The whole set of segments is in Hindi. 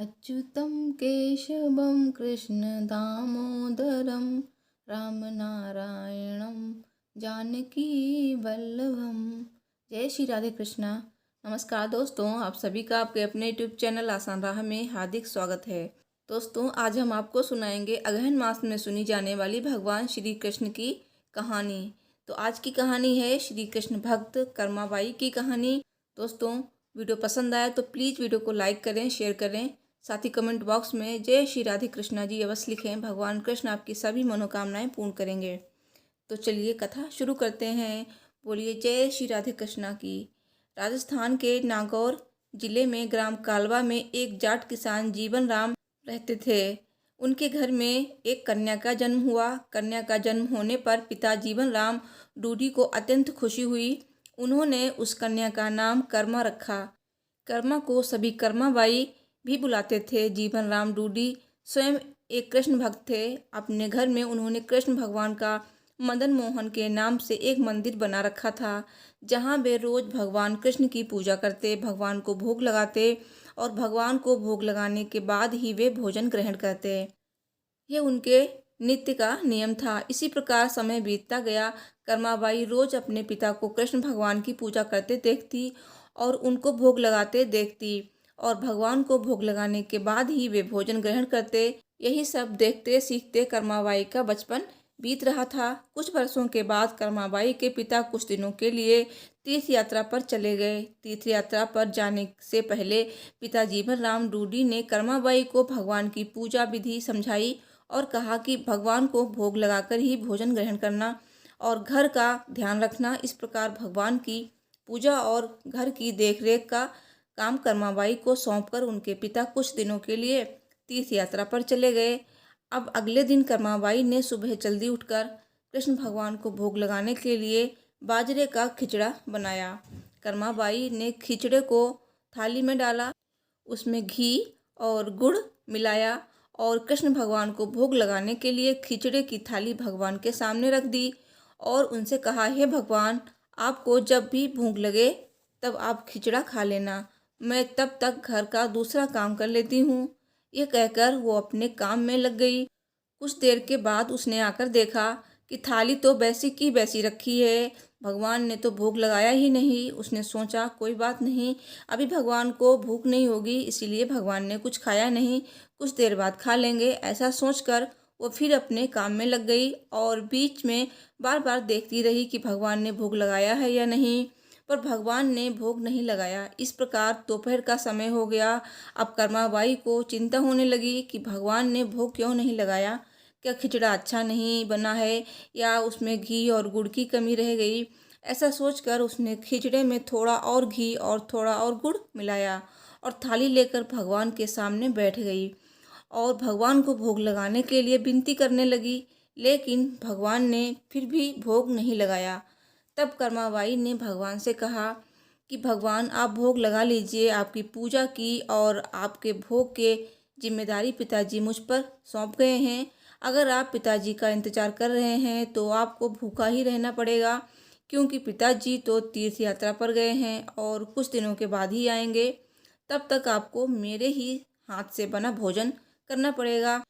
अच्युतं केशवं कृष्णदामोदरं रामनारायणं जानकीवल्लभम। जय श्री राधे कृष्णा। नमस्कार दोस्तों, आप सभी का आपके अपने यूट्यूब चैनल आसान राह में हार्दिक स्वागत है। दोस्तों, आज हम आपको सुनाएंगे अगहन मास में सुनी जाने वाली भगवान श्री कृष्ण की कहानी। तो आज की कहानी है श्री कृष्ण भक्त कर्माबाई की कहानी। दोस्तों, वीडियो पसंद आया तो प्लीज़ वीडियो को लाइक करें, शेयर करें। साथ ही कमेंट बॉक्स में जय श्री राधे कृष्णा जी अवश्य लिखें। भगवान कृष्ण आपकी सभी मनोकामनाएं पूर्ण करेंगे। तो चलिए कथा शुरू करते हैं। बोलिए जय श्री राधे कृष्णा की। राजस्थान के नागौर जिले में ग्राम कालवा में एक जाट किसान जीवन राम रहते थे। उनके घर में एक कन्या का जन्म हुआ। कन्या का जन्म होने पर पिता जीवन राम डूडी को अत्यंत खुशी हुई। उन्होंने उस कन्या का नाम कर्मा रखा। कर्मा को सभी कर्माबाई भी बुलाते थे। जीवन राम डूडी स्वयं एक कृष्ण भक्त थे। अपने घर में उन्होंने कृष्ण भगवान का मदन मोहन के नाम से एक मंदिर बना रखा था, जहाँ वे रोज भगवान कृष्ण की पूजा करते, भगवान को भोग लगाते और भगवान को भोग लगाने के बाद ही वे भोजन ग्रहण करते। ये उनके नित्य का नियम था। इसी प्रकार समय बीतता गया। कर्माबाई रोज अपने पिता को कृष्ण भगवान की पूजा करते देखती और उनको भोग लगाते देखती और भगवान को भोग लगाने के बाद ही वे भोजन ग्रहण करते। यही सब देखते सीखते कर्माबाई का बचपन बीत रहा था। कुछ वर्षों के बाद कर्माबाई के पिता कुछ दिनों के लिए तीर्थ यात्रा पर चले गए। तीर्थ यात्रा पर जाने से पहले पिता जीवन राम डूडी ने कर्माबाई को भगवान की पूजा विधि समझाई और कहा कि भगवान को भोग लगाकर ही भोजन ग्रहण करना और घर का ध्यान रखना। इस प्रकार भगवान की पूजा और घर की देखरेख का काम कर्माबाई को सौंपकर उनके पिता कुछ दिनों के लिए तीर्थ यात्रा पर चले गए। अब अगले दिन कर्माबाई ने सुबह जल्दी उठकर कृष्ण भगवान को भोग लगाने के लिए बाजरे का खिचड़ा बनाया। कर्माबाई ने खिचड़े को थाली में डाला, उसमें घी और गुड़ मिलाया और कृष्ण भगवान को भोग लगाने के लिए खिचड़े की थाली भगवान के सामने रख दी और उनसे कहा, हे भगवान, आपको जब भी भूख लगे तब आप खिचड़ा खा लेना, मैं तब तक घर का दूसरा काम कर लेती हूँ। यह कहकर वो अपने काम में लग गई। कुछ देर के बाद उसने आकर देखा कि थाली तो वैसी की वैसी रखी है, भगवान ने तो भोग लगाया ही नहीं। उसने सोचा कोई बात नहीं, अभी भगवान को भूख नहीं होगी, इसीलिए भगवान ने कुछ खाया नहीं, कुछ देर बाद खा लेंगे। ऐसा सोचकर वो फिर अपने काम में लग गई और बीच में बार बार देखती रही कि भगवान ने भोग लगाया है या नहीं, पर भगवान ने भोग नहीं लगाया। इस प्रकार दोपहर का समय हो गया। अब कर्माबाई को चिंता होने लगी कि भगवान ने भोग क्यों नहीं लगाया, क्या खिचड़ा अच्छा नहीं बना है या उसमें घी और गुड़ की कमी रह गई। ऐसा सोचकर उसने खिचड़े में थोड़ा और घी और थोड़ा और गुड़ मिलाया और थाली लेकर भगवान के सामने बैठ गई और भगवान को भोग लगाने के लिए विनती करने लगी, लेकिन भगवान ने फिर भी भोग नहीं लगाया। तब कर्माबाई ने भगवान से कहा कि भगवान, आप भोग लगा लीजिए, आपकी पूजा की और आपके भोग के जिम्मेदारी पिताजी मुझ पर सौंप गए हैं। अगर आप पिताजी का इंतजार कर रहे हैं तो आपको भूखा ही रहना पड़ेगा, क्योंकि पिताजी तो तीर्थ यात्रा पर गए हैं और कुछ दिनों के बाद ही आएंगे। तब तक आपको मेरे ही हाथ से बना भोजन करना पड़ेगा।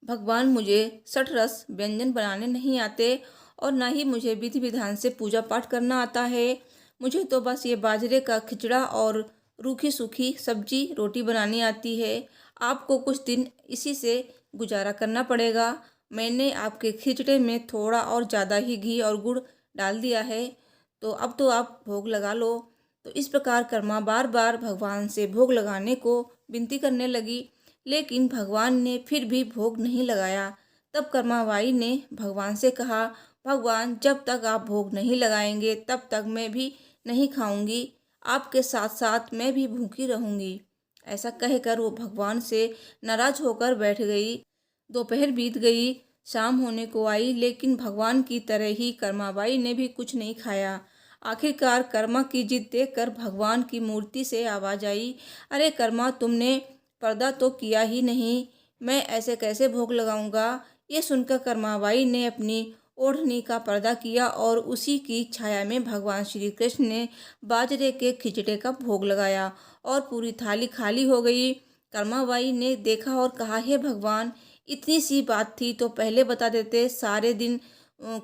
भगवान, मुझे सठ रस व्यंजन बनाने नहीं आते और ना ही मुझे विधि विधान से पूजा पाठ करना आता है। मुझे तो बस ये बाजरे का खिचड़ा और रूखी सूखी सब्जी रोटी बनानी आती है। आपको कुछ दिन इसी से गुजारा करना पड़ेगा। मैंने आपके खिचड़े में थोड़ा और ज़्यादा ही घी और गुड़ डाल दिया है, तो अब तो आप भोग लगा लो। तो इस प्रकार कर्मा बार बार भगवान से भोग लगाने को विनती करने लगी, लेकिन भगवान ने फिर भी भोग नहीं लगाया। तब कर्माबाई ने भगवान से कहा, भगवान, जब तक आप भोग नहीं लगाएंगे तब तक मैं भी नहीं खाऊंगी, आपके साथ साथ मैं भी भूखी रहूंगी। ऐसा कहकर वो भगवान से नाराज होकर बैठ गई। दोपहर बीत गई, शाम होने को आई, लेकिन भगवान की तरह ही कर्माबाई ने भी कुछ नहीं खाया। आखिरकार कर्मा की जिद देखकर भगवान की मूर्ति से आवाज आई, अरे कर्मा, तुमने पर्दा तो किया ही नहीं, मैं ऐसे कैसे भोग लगाऊंगा। ये सुनकर कर्माबाई ने अपनी ओढ़नी का पर्दा किया और उसी की छाया में भगवान श्री कृष्ण ने बाजरे के खिचड़े का भोग लगाया और पूरी थाली खाली हो गई। कर्माबाई ने देखा और कहा, हे भगवान, इतनी सी बात थी तो पहले बता देते, सारे दिन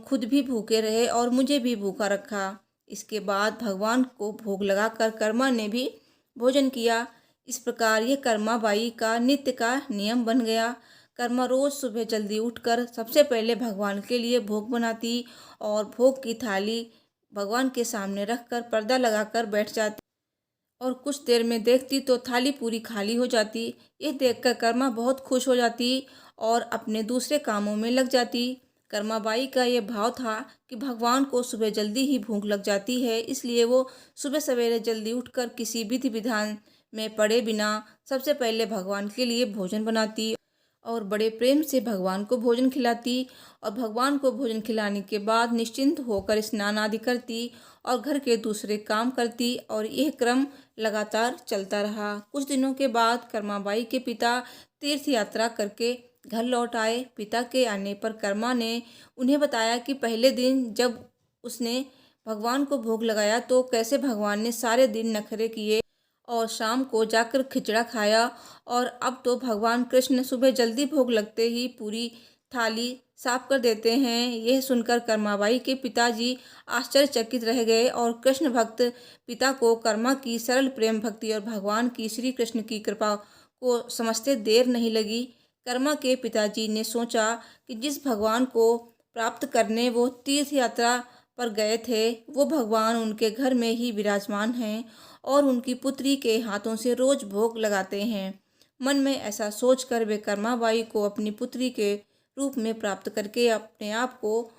खुद भी भूखे रहे और मुझे भी भूखा रखा। इसके बाद भगवान को भोग लगाकर कर्मा ने भी भोजन किया। इस प्रकार ये कर्माबाई का नित्य का नियम बन गया। कर्मा रोज सुबह जल्दी उठकर सबसे पहले भगवान के लिए भोग बनाती और भोग की थाली भगवान के सामने रखकर पर्दा लगाकर बैठ जाती और कुछ देर में देखती तो थाली पूरी खाली हो जाती। ये देखकर कर्मा बहुत खुश हो जाती और अपने दूसरे कामों में लग जाती। कर्माबाई का ये भाव था कि भगवान को सुबह जल्दी ही भूख लग जाती है, इसलिए वो सुबह सवेरे जल्दी उठकर किसी विधि विधान में पड़े बिना सबसे पहले भगवान के लिए भोजन बनाती और बड़े प्रेम से भगवान को भोजन खिलाती और भगवान को भोजन खिलाने के बाद निश्चिंत होकर स्नान आदि करती और घर के दूसरे काम करती और यह क्रम लगातार चलता रहा। कुछ दिनों के बाद कर्माबाई के पिता तीर्थ यात्रा करके घर लौट आए। पिता के आने पर कर्मा ने उन्हें बताया कि पहले दिन जब उसने भगवान को भोग लगाया तो कैसे भगवान ने सारे दिन नखरे किए और शाम को जाकर खिचड़ा खाया, और अब तो भगवान कृष्ण सुबह जल्दी भोग लगते ही पूरी थाली साफ कर देते हैं। यह सुनकर कर्माबाई के पिताजी आश्चर्यचकित रह गए और कृष्ण भक्त पिता को कर्मा की सरल प्रेम भक्ति और भगवान की श्री कृष्ण की कृपा को समझते देर नहीं लगी। कर्मा के पिताजी ने सोचा कि जिस भगवान को प्राप्त करने वो तीर्थ यात्रा पर गए थे, वो भगवान उनके घर में ही विराजमान हैं और उनकी पुत्री के हाथों से रोज भोग लगाते हैं। मन में ऐसा सोचकर वे कर्माबाई को अपनी पुत्री के रूप में प्राप्त करके अपने आप को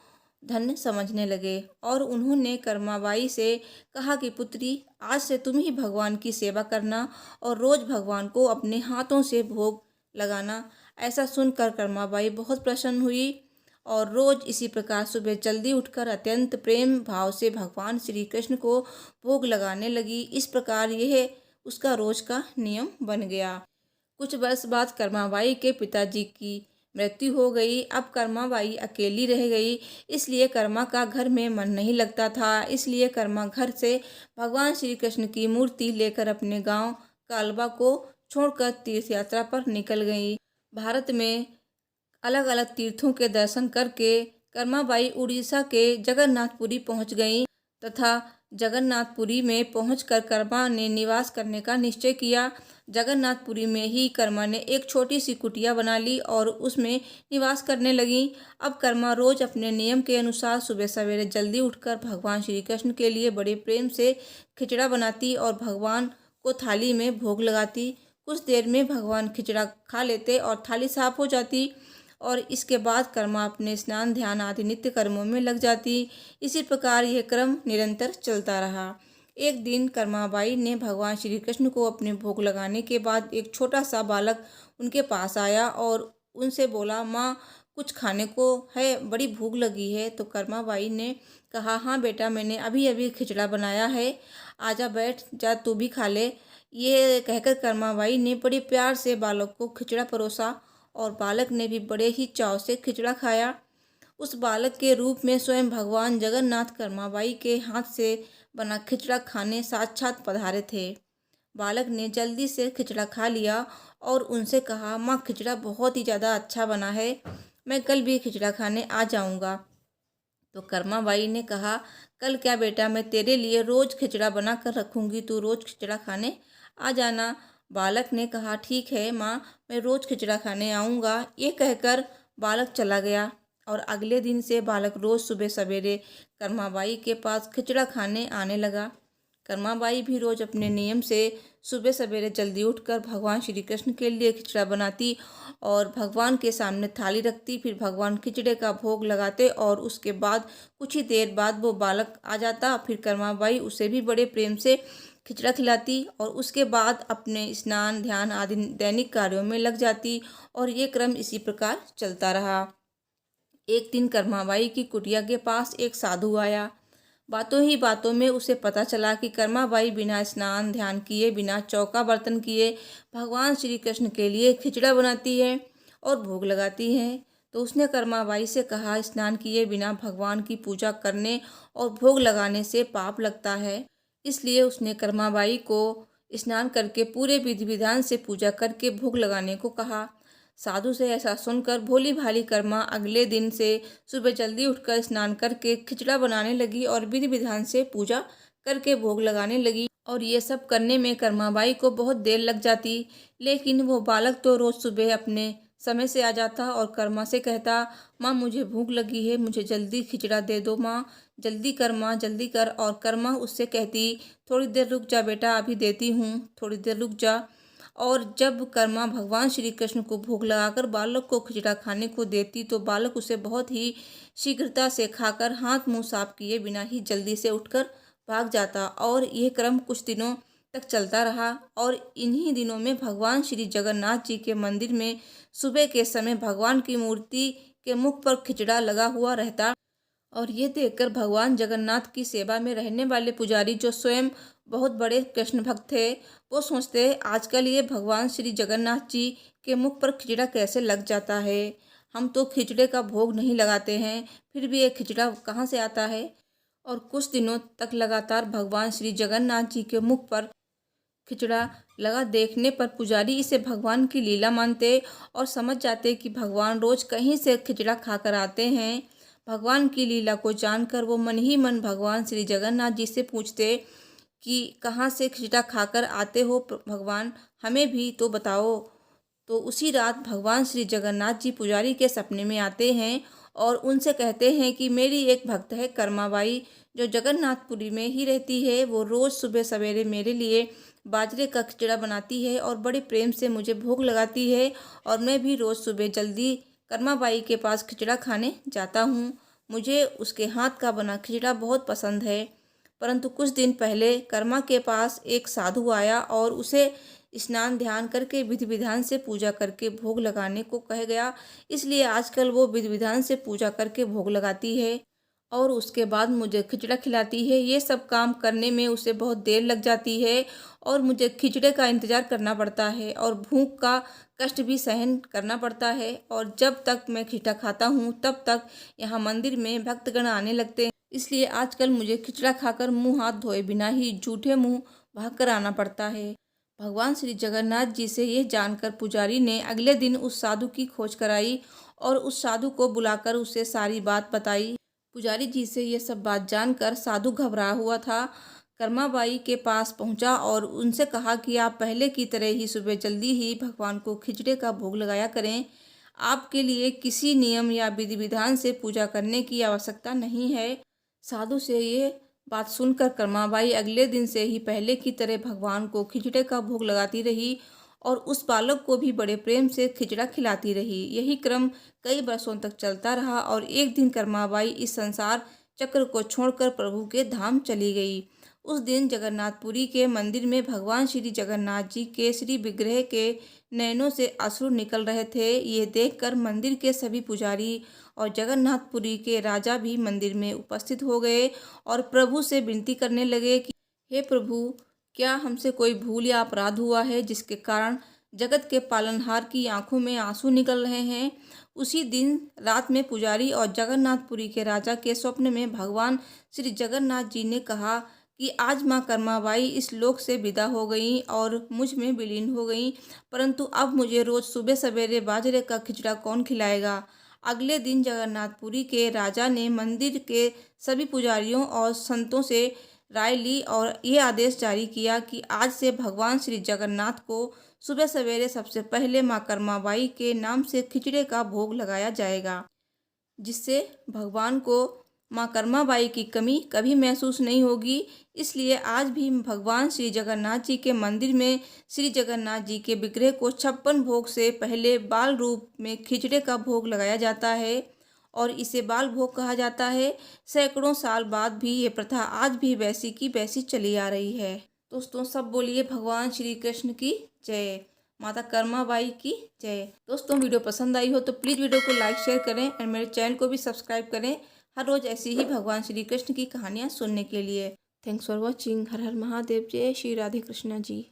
धन्य समझने लगे और उन्होंने कर्माबाई से कहा कि पुत्री, आज से तुम ही भगवान की सेवा करना और रोज भगवान को अपने हाथों से भोग लगाना। ऐसा सुनकर कर्माबाई बहुत प्रसन्न हुई और रोज इसी प्रकार सुबह जल्दी उठकर अत्यंत प्रेम भाव से भगवान श्री कृष्ण को भोग लगाने लगी। इस प्रकार यह उसका रोज का नियम बन गया। कुछ वर्ष बाद कर्माबाई के पिताजी की मृत्यु हो गई। अब कर्माबाई अकेली रह गई, इसलिए कर्मा का घर में मन नहीं लगता था। इसलिए कर्मा घर से भगवान श्री कृष्ण की मूर्ति लेकर अपने गांव कालबा को छोड़कर तीर्थ यात्रा पर निकल गई। भारत में अलग अलग तीर्थों के दर्शन करके कर्माबाई उड़ीसा के जगन्नाथपुरी पहुंच गईं तथा जगन्नाथपुरी में पहुंचकर कर्मा ने निवास करने का निश्चय किया। जगन्नाथपुरी में ही कर्मा ने एक छोटी सी कुटिया बना ली और उसमें निवास करने लगी। अब कर्मा रोज अपने नियम के अनुसार सुबह सवेरे जल्दी उठकर भगवान श्री कृष्ण के लिए बड़े प्रेम से खिचड़ा बनाती और भगवान को थाली में भोग लगाती। कुछ देर में भगवान खिचड़ा खा लेते और थाली साफ हो जाती और इसके बाद कर्मा अपने स्नान ध्यान आदि नित्य कर्मों में लग जाती। इसी प्रकार यह क्रम निरंतर चलता रहा। एक दिन कर्माबाई ने भगवान श्री कृष्ण को अपने भोग लगाने के बाद एक छोटा सा बालक उनके पास आया और उनसे बोला, माँ, कुछ खाने को है, बड़ी भूख लगी है। तो कर्माबाई ने कहा, हाँ बेटा, मैंने अभी अभी खिचड़ा बनाया है, आजा बैठ जा, तू भी खा ले। ये कहकर कर्माबाई ने बड़े प्यार से बालक को खिचड़ा परोसा और बालक ने भी बड़े ही चाव से खिचड़ा खाया। उस बालक के रूप में स्वयं भगवान जगन्नाथ कर्माबाई के हाथ से बना खिचड़ा खाने साक्षात पधारे थे। बालक ने जल्दी से खिचड़ा खा लिया और उनसे कहा, माँ, खिचड़ा बहुत ही ज़्यादा अच्छा बना है, मैं कल भी खिचड़ा खाने आ जाऊँगा। तो कर्माबाई ने कहा, कल क्या बेटा, मैं तेरे लिए रोज़ खिचड़ा बना कर रखूँगी, तू रोज़ खिचड़ा खाने आ जाना। बालक ने कहा, ठीक है माँ, मैं रोज़ खिचड़ा खाने आऊँगा। ये कहकर बालक चला गया और अगले दिन से बालक रोज़ सुबह सवेरे कर्माबाई के पास खिचड़ा खाने आने लगा। कर्माबाई भी रोज़ अपने नियम से सुबह सवेरे जल्दी उठकर भगवान श्री कृष्ण के लिए खिचड़ा बनाती और भगवान के सामने थाली रखती। फिर भगवान खिचड़े का भोग लगाते और उसके बाद कुछ ही देर बाद वो बालक आ जाता। फिर कर्माबाई उसे भी बड़े प्रेम से खिचड़ा खिलाती और उसके बाद अपने स्नान ध्यान आदि दैनिक कार्यों में लग जाती और ये क्रम इसी प्रकार चलता रहा। एक दिन कर्माबाई की कुटिया के पास एक साधु आया। बातों ही बातों में उसे पता चला कि कर्माबाई बिना स्नान ध्यान किए, बिना चौका बर्तन किए भगवान श्री कृष्ण के लिए खिचड़ा बनाती है और भोग लगाती है। तो उसने कर्माबाई से कहा, स्नान किए बिना भगवान की पूजा करने और भोग लगाने से पाप लगता है। इसलिए उसने कर्माबाई को स्नान करके पूरे विधि विधान से पूजा करके भोग लगाने को कहा। साधु से ऐसा सुनकर भोली भाली कर्मा अगले दिन से सुबह जल्दी उठकर स्नान करके खिचड़ा बनाने लगी और विधि विधान से पूजा करके भोग लगाने लगी। और ये सब करने में कर्माबाई को बहुत देर लग जाती, लेकिन वो बालक तो रोज सुबह अपने समय से आ जाता और कर्मा से कहता, माँ मुझे भूख लगी है, मुझे जल्दी खिचड़ा दे दो माँ, जल्दी कर माँ, जल्दी कर। और कर्मा उससे कहती, थोड़ी देर रुक जा बेटा, अभी देती हूँ, थोड़ी देर रुक जा। और जब कर्मा भगवान श्री कृष्ण को भोग लगाकर बालक को खिचड़ा खाने को देती तो बालक उसे बहुत ही शीघ्रता से खाकर हाथ मुंह साफ किए बिना ही जल्दी से उठकर भाग जाता। और यह क्रम कुछ दिनों तक चलता रहा। और इन्हीं दिनों में भगवान श्री जगन्नाथ जी के मंदिर में सुबह के समय भगवान की मूर्ति के मुख पर खिचड़ा लगा हुआ रहता। और ये देखकर भगवान जगन्नाथ की सेवा में रहने वाले पुजारी, जो स्वयं बहुत बड़े कृष्ण भक्त थे, वो सोचते, आजकल ये भगवान श्री जगन्नाथ जी के मुख पर खिचड़ा कैसे लग जाता है। हम तो खिचड़े का भोग नहीं लगाते हैं, फिर भी ये खिचड़ा कहाँ से आता है। और कुछ दिनों तक लगातार भगवान श्री जगन्नाथ जी के मुख पर खिचड़ा लगा देखने पर पुजारी इसे भगवान की लीला मानते और समझ जाते कि भगवान रोज कहीं से खिचड़ा खाकर आते हैं। भगवान की लीला को जानकर वो मन ही मन भगवान श्री जगन्नाथ जी से पूछते कि कहाँ से खिचड़ा खाकर आते हो भगवान, हमें भी तो बताओ। तो उसी रात भगवान श्री जगन्नाथ जी पुजारी के सपने में आते हैं और उनसे कहते हैं कि मेरी एक भक्त है कर्माबाई, जो जगन्नाथपुरी में ही रहती है। वो रोज़ सुबह सवेरे मेरे लिए बाजरे का खिचड़ा बनाती है और बड़े प्रेम से मुझे भोग लगाती है। और मैं भी रोज़ सुबह जल्दी कर्माबाई के पास खिचड़ा खाने जाता हूँ। मुझे उसके हाथ का बना खिचड़ा बहुत पसंद है। परंतु कुछ दिन पहले कर्मा के पास एक साधु आया और उसे स्नान ध्यान करके विधि विधान से पूजा करके भोग लगाने को कह गया। इसलिए आजकल वो विधि विधान से पूजा करके भोग लगाती है और उसके बाद मुझे खिचड़ा खिलाती है। ये सब काम करने में उसे बहुत देर लग जाती है और मुझे खिचड़े का इंतज़ार करना पड़ता है और भूख का कष्ट भी सहन करना पड़ता है। और जब तक मैं खिचड़ा खाता हूँ तब तक यहाँ मंदिर में भक्तगण आने लगते हैं। इसलिए आजकल मुझे खिचड़ा खाकर मुंह हाथ धोए बिना ही झूठे मुंह भाग कर आना पड़ता है। भगवान श्री जगन्नाथ जी से यह जानकर पुजारी ने अगले दिन उस साधु की खोज कराई और उस साधु को बुलाकर उसे सारी बात बताई। पुजारी जी से ये सब बात जानकर साधु घबरा हुआ था, कर्माबाई के पास पहुंचा और उनसे कहा कि आप पहले की तरह ही सुबह जल्दी ही भगवान को खिचड़े का भोग लगाया करें। आपके लिए किसी नियम या विधि विधान से पूजा करने की आवश्यकता नहीं है। साधु से ये बात सुनकर कर्माबाई अगले दिन से ही पहले की तरह भगवान को खिचड़े का भोग लगाती रही और उस बालक को भी बड़े प्रेम से खिचड़ा खिलाती रही। यही क्रम कई वर्षों तक चलता रहा और एक दिन कर्माबाई इस संसार चक्र को छोड़कर प्रभु के धाम चली गई। उस दिन जगन्नाथपुरी के मंदिर में भगवान श्री जगन्नाथ जी के श्री विग्रह के नयनों से अश्रु निकल रहे थे। ये देखकर मंदिर के सभी पुजारी और जगन्नाथपुरी के राजा भी मंदिर में उपस्थित हो गए और प्रभु से विनती करने लगे कि हे प्रभु, क्या हमसे कोई भूल या अपराध हुआ है जिसके कारण जगत के पालनहार की आंखों में आंसू निकल रहे हैं। उसी दिन रात में पुजारी और जगन्नाथपुरी के राजा के स्वप्न में भगवान श्री जगन्नाथ जी ने कहा कि आज माँ कर्माबाई इस लोक से विदा हो गई और मुझ में विलीन हो गई, परंतु अब मुझे रोज सुबह सवेरे बाजरे का खिचड़ा कौन खिलाएगा। अगले दिन जगन्नाथपुरी के राजा ने मंदिर के सभी पुजारियों और संतों से राय ली और ये आदेश जारी किया कि आज से भगवान श्री जगन्नाथ को सुबह सवेरे सबसे पहले माँ कर्माबाई के नाम से खिचड़े का भोग लगाया जाएगा, जिससे भगवान को माँ कर्माबाई की कमी कभी महसूस नहीं होगी। इसलिए आज भी भगवान श्री जगन्नाथ जी के मंदिर में श्री जगन्नाथ जी के विग्रह को 56 भोग से पहले बाल रूप में खिचड़े का भोग लगाया जाता है और इसे बाल भोग कहा जाता है। सैकड़ों साल बाद भी ये प्रथा आज भी वैसी की वैसी चली आ रही है। दोस्तों, सब बोलिए भगवान श्री कृष्ण की जय, माता कर्माबाई की जय। दोस्तों, वीडियो पसंद आई हो तो प्लीज़ वीडियो को लाइक शेयर करें और मेरे चैनल को भी सब्सक्राइब करें हर रोज़ ऐसी ही भगवान श्री कृष्ण की कहानियाँ सुनने के लिए। Thanks for watching. हर हर महादेव। जय श्री राधे कृष्णा जी।